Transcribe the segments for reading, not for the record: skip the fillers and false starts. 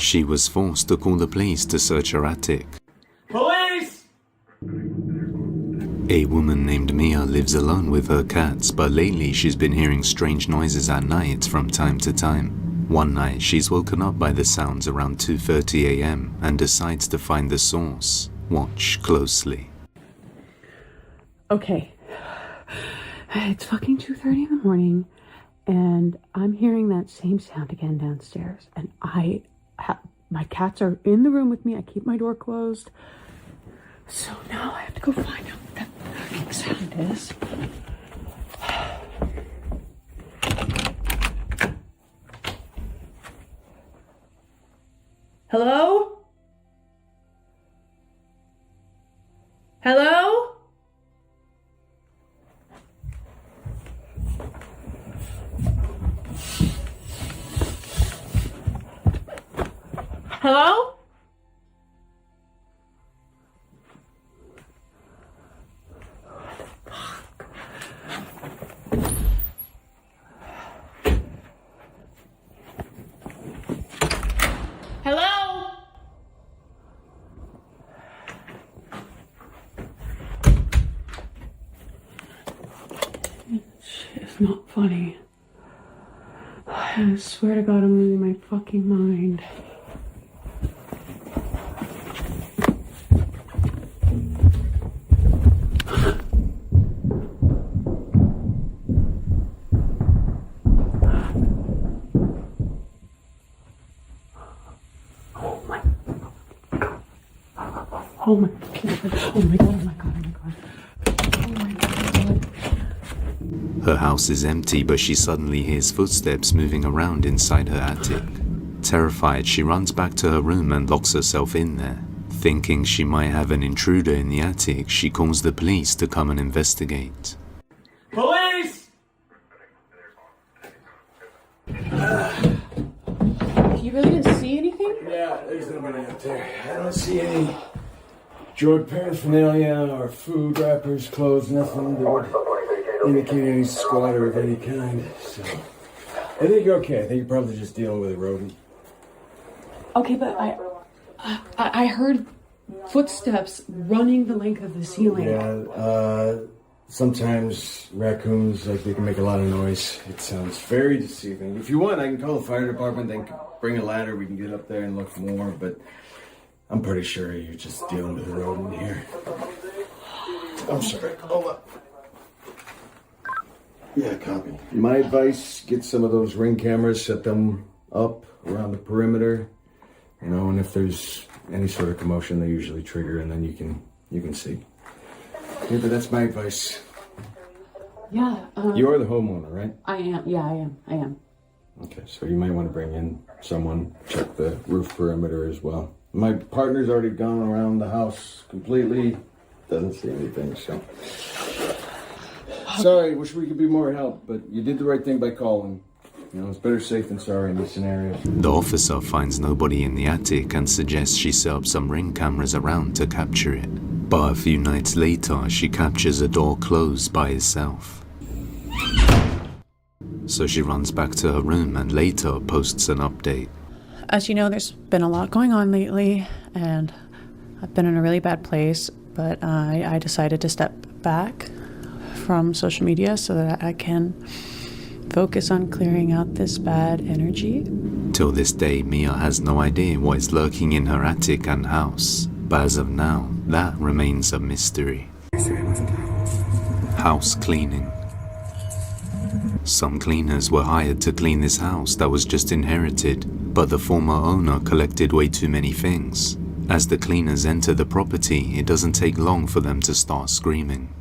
She was forced to call the police to search her attic. Police! A woman named Mia lives alone with her cats, but lately she's been hearing strange noises at night from time to time. One night, she's woken up by the sounds around 2:30 a.m. and decides to find the source. Watch closely. Okay, it's fucking 2:30 in the morning, and I'm hearing that same sound again downstairs, and my cats are in the room with me. I keep my door closed, so now I have to go find out what that fucking sound is. Hello? Hello? Hello? Hello? It's not funny. I swear to God, I'm losing my fucking mind. Oh my God, oh my God, oh my God, oh my God. Oh my God. Her house is empty, but she suddenly hears footsteps moving around inside her attic. Terrified, she runs back to her room and locks herself in there. Thinking she might have an intruder in the attic, she calls the police to come and investigate. Police! You really didn't see anything? Yeah, there's nobody out there. I don't see any drug paraphernalia or food wrappers, clothes, nothing that would indicate any squatter of any kind. So I think you're okay. I think you're probably just dealing with a rodent. Okay, but I heard footsteps running the length of the ceiling. Yeah, sometimes raccoons, like, they can make a lot of noise. It sounds very deceiving. If you want, I can call the fire department, then bring a ladder, we can get up there and look more, but I'm pretty sure you're just dealing with a rodent here. I'm sorry, hold up. Yeah, copy. My advice, get some of those Ring cameras, set them up around the perimeter, you know, and if there's any sort of commotion, they usually trigger, and then you can see. Yeah, but that's my advice. Yeah. You're the homeowner, right? I am. Yeah, I am. Okay, so you might want to bring in someone, check the roof perimeter as well. My partner's already gone around the house completely. Doesn't see anything, so. Sorry, wish we could be more help, but you did the right thing by calling. You know, it's better safe than sorry in these scenarios. The officer finds nobody in the attic and suggests she set up some Ring cameras around to capture it. But a few nights later, she captures a door closed by itself. So she runs back to her room and later posts an update. As you know, there's been a lot going on lately, and I've been in a really bad place, but I decided to step back from social media so that I can focus on clearing out this bad energy. Till this day, Mia has no idea what is lurking in her attic and house, but as of now, that remains a mystery. House cleaning. Some cleaners were hired to clean this house that was just inherited, but the former owner collected way too many things. As the cleaners enter the property, it doesn't take long for them to start screaming.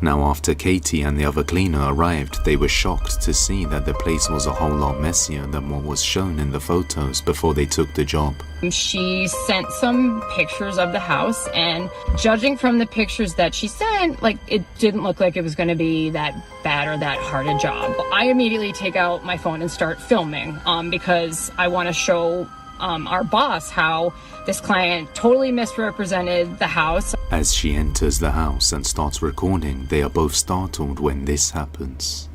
Now, after Katie and the other cleaner arrived, they were shocked to see that the place was a whole lot messier than what was shown in the photos before they took the job. She sent some pictures of the house, and judging from the pictures that she sent, like, it didn't look like it was going to be that bad or that hard a job. I immediately take out my phone and start filming because I want to show our boss how this client totally misrepresented the house. As she enters the house and starts recording, they are both startled when this happens.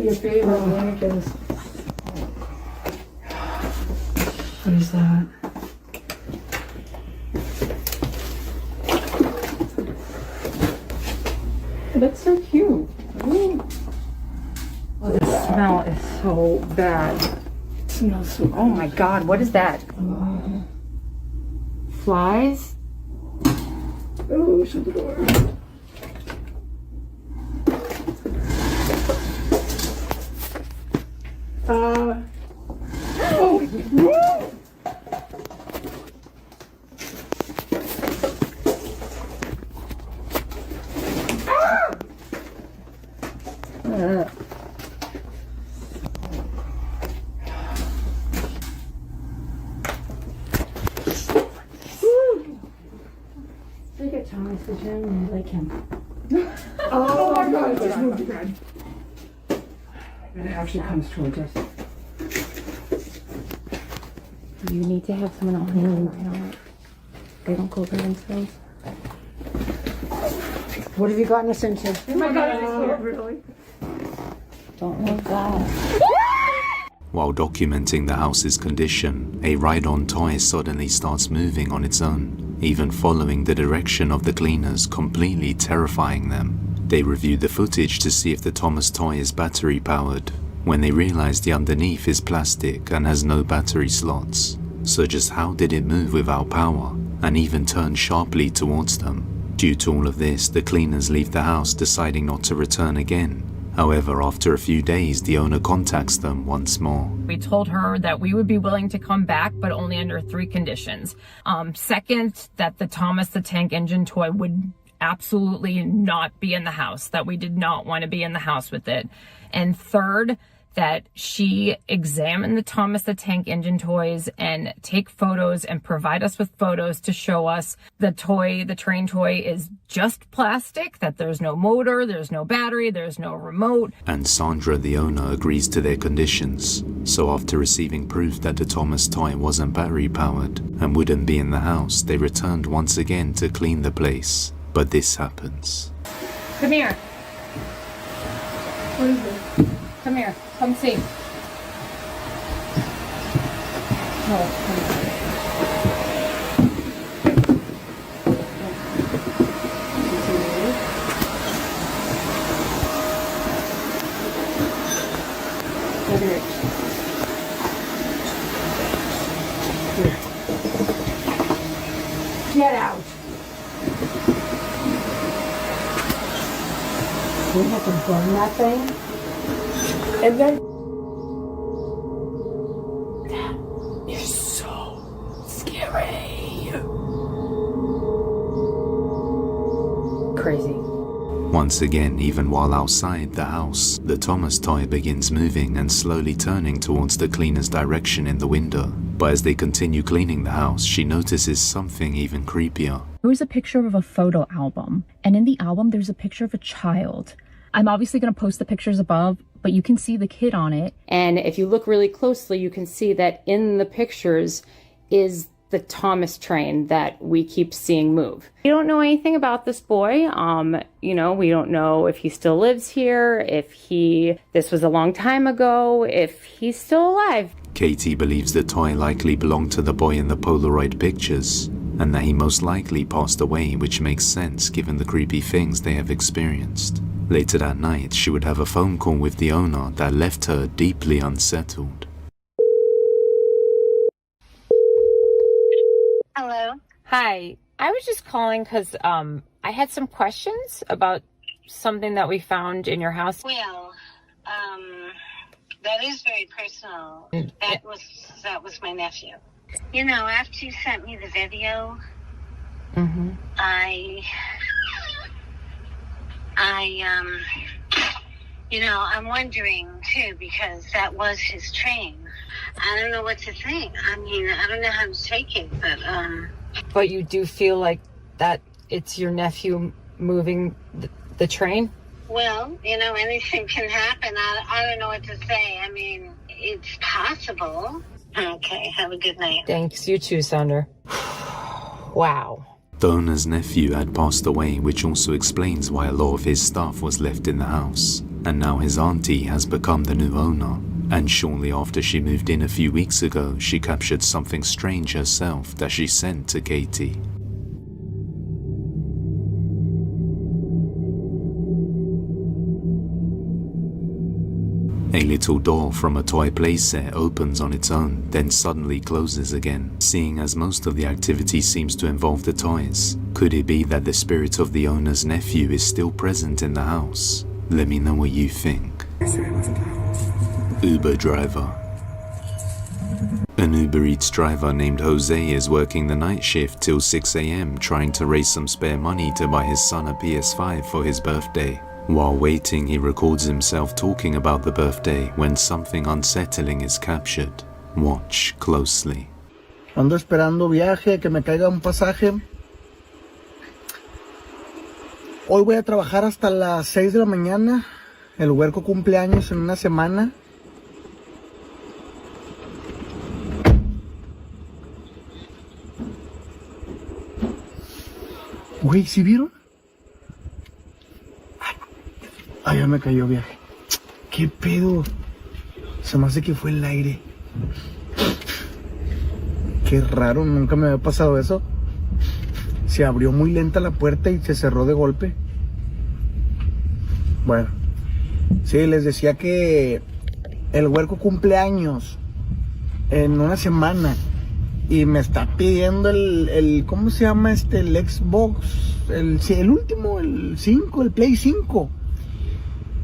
Your favorite mannequins. What is that? That's so cute. Ooh. Oh, the smell is so bad. It smells so. Oh my God, what is that? Flies? Oh, shut the door. Look at Thomas the gym, I like him. Oh my God, just moved again. And it actually comes towards us. You need to have someone on you. They don't go by themselves. What have you gotten us into? Oh my God, really? Don't know that. While documenting the house's condition, a ride-on toy suddenly starts moving on its own, even following the direction of the cleaners, completely terrifying them. They review the footage to see if the Thomas toy is battery powered, when they realize the underneath is plastic and has no battery slots. So just how did it move without power, and even turn sharply towards them? Due to all of this, the cleaners leave the house, deciding not to return again. However, after a few days, the owner contacts them once more. We told her that we would be willing to come back, but only under 3 conditions. Second, that the Thomas the Tank Engine toy would absolutely not be in the house, that we did not want to be in the house with it. And third, that she examine the Thomas the Tank Engine toys and take photos and provide us with photos to show us the toy, the train toy, is just plastic, that there's no motor, there's no battery, there's no remote. And Sandra, the owner, agrees to their conditions. So after receiving proof that the Thomas toy wasn't battery powered and wouldn't be in the house, they returned once again to clean the place. But this happens. Come here. What is it? Come here. Come see. Get out. We have to burn that thing. And then that is so scary. Crazy. Once again, even while outside the house, the Thomas toy begins moving and slowly turning towards the cleaner's direction in the window. But as they continue cleaning the house, she notices something even creepier. There was a picture of a photo album, and in the album there's a picture of a child. I'm obviously going to post the pictures above, but you can see the kid on it. And if you look really closely, you can see that in the pictures is the Thomas train that we keep seeing move. We don't know anything about this boy. We don't know if he still lives here, this was a long time ago, if he's still alive. Katie believes the toy likely belonged to the boy in the Polaroid pictures, and that he most likely passed away, which makes sense given the creepy things they have experienced. Later that night, she would have a phone call with the owner that left her deeply unsettled. Hello. Hi, I was just calling because I had some questions about something that we found in your house. Well, that is very personal. That was my nephew. After you sent me the video, I'm wondering too, because that was his train. I don't know what to think. I mean, I don't know how to take it, but But you do feel like that it's your nephew moving the train? well, anything can happen. I don't know what to say. I mean, it's possible. Okay, have a good night. Thanks, you too, Sander. Wow. The owner's nephew had passed away, which also explains why a lot of his stuff was left in the house. And now his auntie has become the new owner. And shortly after she moved in a few weeks ago, she captured something strange herself that she sent to Katie. A little door from a toy playset opens on its own, then suddenly closes again, seeing as most of the activity seems to involve the toys. Could it be that the spirit of the owner's nephew is still present in the house? Let me know what you think. Uber driver. An Uber Eats driver named Jose is working the night shift till 6 a.m. trying to raise some spare money to buy his son a PS5 for his birthday. While waiting, he records himself talking about the birthday when something unsettling is captured. Watch closely. Ando esperando viaje, que me caiga un pasaje. Hoy voy a trabajar hasta las 6 de la mañana. El huerco cumple años en una semana. Güey, ¿sí vieron? Ay, ya me cayó viaje. ¿Qué pedo? Se me hace que fue el aire. Qué raro, nunca me había pasado eso. Se abrió muy lenta la puerta y se cerró de golpe. Bueno, sí, les decía que el huerco cumple años en una semana y me está pidiendo el ¿cómo se llama el Xbox? El último, el 5, el Play 5.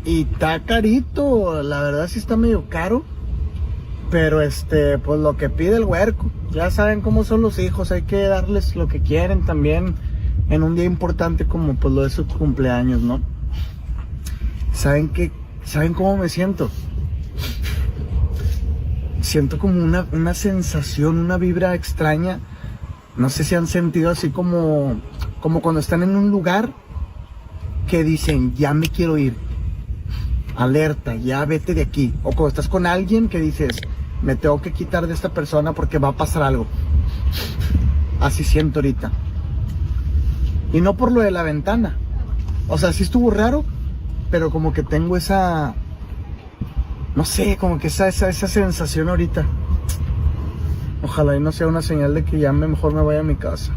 Y está carito, la verdad sí está medio caro. Pero pues lo que pide el huerco. Ya saben cómo son los hijos, hay que darles lo que quieren también en un día importante como pues lo de su cumpleaños, ¿no? ¿Saben cómo me siento? Siento como una sensación, una vibra extraña. No sé si han sentido así como cuando están en un lugar que dicen, ya me quiero ir. Alerta, ya vete de aquí. O cuando estás con alguien que dices, me tengo que quitar de esta persona porque va a pasar algo. Así siento ahorita. Y no por lo de la ventana. O sea, sí estuvo raro, pero como que tengo esa... No sé, como que esa sensación ahorita. Ojalá y no sea una señal de que ya mejor me vaya a mi casa.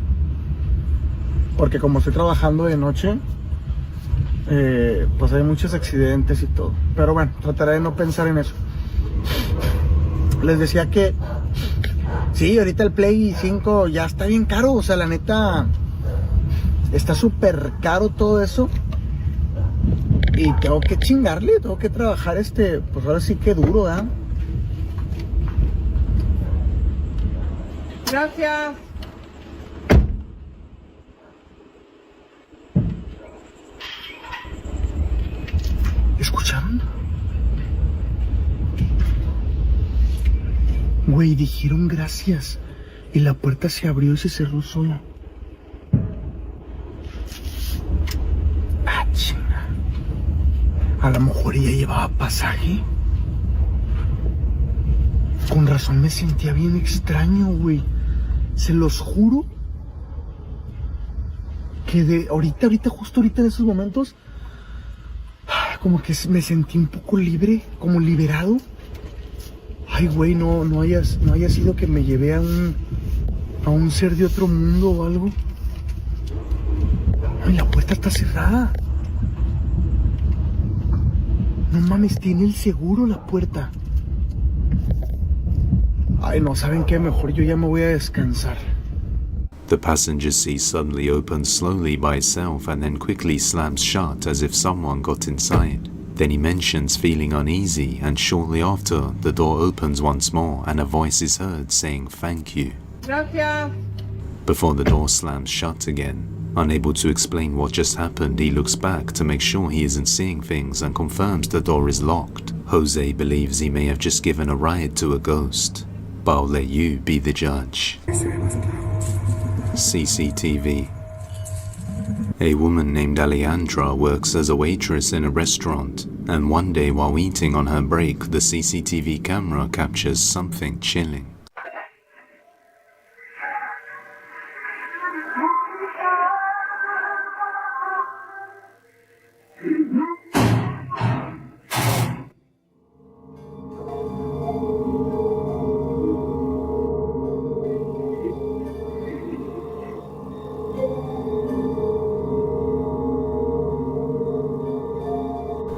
Porque como estoy trabajando de noche... pues hay muchos accidentes y todo. Pero bueno, trataré de no pensar en eso. Les decía que sí, ahorita el Play 5 ya está bien caro. O sea, la neta está súper caro todo eso. Y tengo que chingarle, tengo que trabajar pues ahora sí que duro, ¿eh? Gracias. ¿Escucharon? Güey, dijeron gracias. Y la puerta se abrió y se cerró sola. Ah, chinga. A lo mejor ella llevaba pasaje. Con razón me sentía bien extraño, güey. Se los juro que justo ahorita en esos momentos, como que me sentí un poco libre, como liberado. Ay, güey, no haya sido que me llevé a un ser de otro mundo o algo. Ay, la puerta está cerrada. No mames, tiene el seguro la puerta. Ay, no, ¿saben qué? Mejor yo ya me voy a descansar. The passenger seat suddenly opens slowly by itself and then quickly slams shut as if someone got inside. Then he mentions feeling uneasy, and shortly after, the door opens once more and a voice is heard saying thank you. Gracias. Before the door slams shut again, Unable to explain what just happened, he looks back to make sure he isn't seeing things and confirms the door is locked. Jose believes he may have just given a ride to a ghost, but I'll let you be the judge. CCTV. A woman named Alejandra works as a waitress in a restaurant, and one day while eating on her break, the CCTV camera captures something chilling.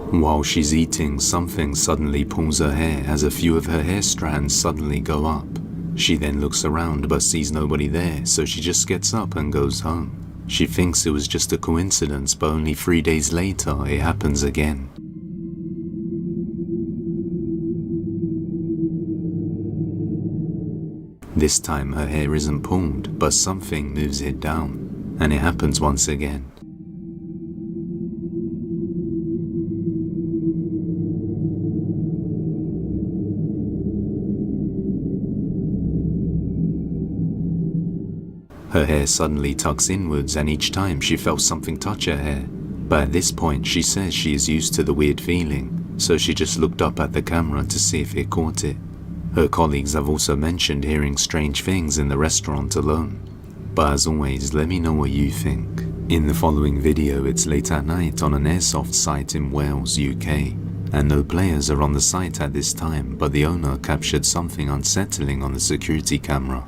While she's eating, something suddenly pulls her hair as a few of her hair strands suddenly go up. She then looks around but sees nobody there, so she just gets up and goes home. She thinks it was just a coincidence, but only 3 days later it happens again. This time her hair isn't pulled, but something moves it down, and it happens once again. Her hair suddenly tucks inwards, and each time she felt something touch her hair. But at this point she says she is used to the weird feeling, so she just looked up at the camera to see if it caught it. Her colleagues have also mentioned hearing strange things in the restaurant alone. But as always, let me know what you think. In the following video, it's late at night on an airsoft site in Wales, UK, and no players are on the site at this time, but the owner captured something unsettling on the security camera.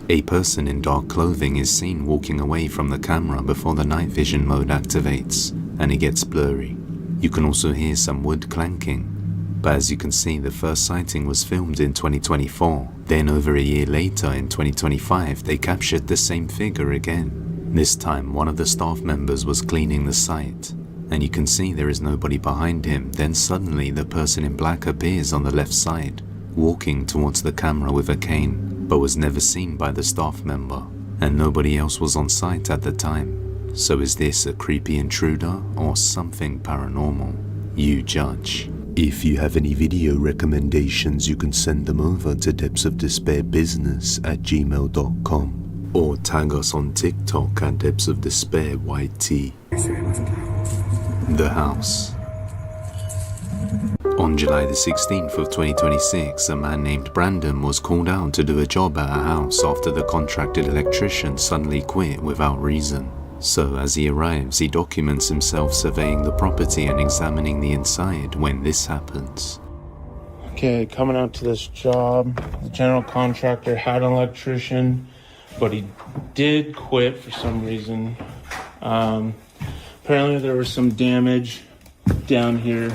A person in dark clothing is seen walking away from the camera before the night vision mode activates, and it gets blurry. You can also hear some wood clanking, but as you can see, the first sighting was filmed in 2024. Then over a year later, in 2025, they captured the same figure again. This time, one of the staff members was cleaning the site, and you can see there is nobody behind him. Then suddenly the person in black appears on the left side, walking towards the camera with a cane, but was never seen by the staff member, and nobody else was on site at the time. So is this a creepy intruder or something paranormal? You judge. If you have any video recommendations, you can send them over to depthsofdespairbusiness@gmail.com or tag us on TikTok at depthsofdespairyt. The house. On July the 16th of 2026, a man named Brandon was called out to do a job at a house after the contracted electrician suddenly quit without reason. So as he arrives, he documents himself surveying the property and examining the inside when this happens. Okay, coming out to this job, the general contractor had an electrician, but he did quit for some reason. Apparently there was some damage down here.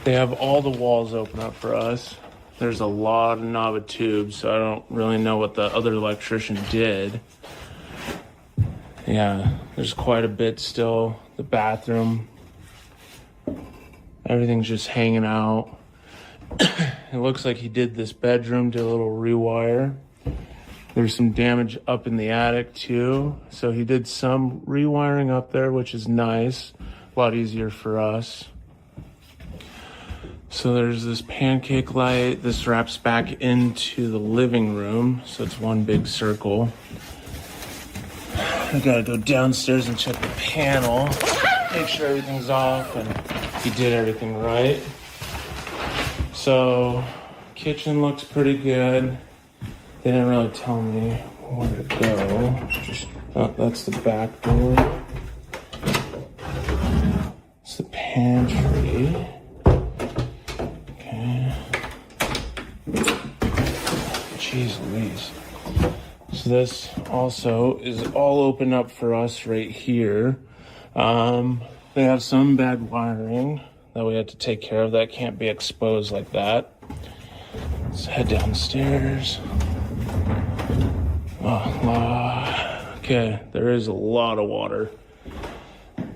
They have all the walls open up for us. There's a lot of knob of tubes, so I don't really know what the other electrician did. Yeah, there's quite a bit still. The bathroom, everything's just hanging out. It looks like he did this bedroom, did a little rewire. There's some damage up in the attic too. So he did some rewiring up there, which is nice. A lot easier for us. So there's this pancake light. This wraps back into the living room, so it's one big circle. I gotta go downstairs and check the panel, make sure everything's off and he did everything right. So, kitchen looks pretty good. They didn't really tell me where to go. That's the back door. It's the pantry. Jeez Louise. So this also is all open up for us right here. They have some bad wiring that we had to take care of that can't be exposed like that. Let's head downstairs. Okay, there is a lot of water.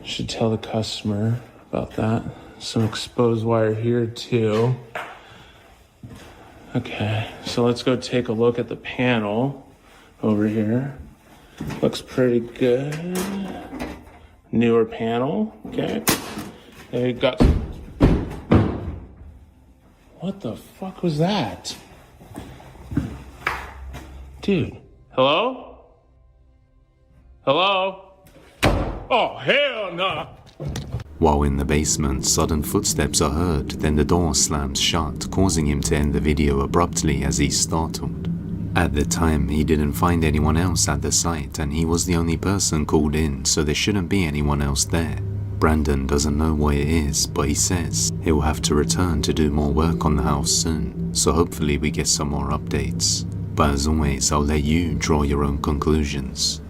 Should tell the customer about that. Some exposed wire here too. Okay, so let's go take a look at the panel over here. Looks pretty good. Newer panel, okay. They got... What the fuck was that? Dude, hello? Hello? Oh, hell no! While in the basement, sudden footsteps are heard, then the door slams shut, causing him to end the video abruptly as he's startled. At the time, he didn't find anyone else at the site, and he was the only person called in, so there shouldn't be anyone else there. Brandon doesn't know what it is, but he says he'll have to return to do more work on the house soon, so hopefully we get some more updates. But as always, I'll let you draw your own conclusions.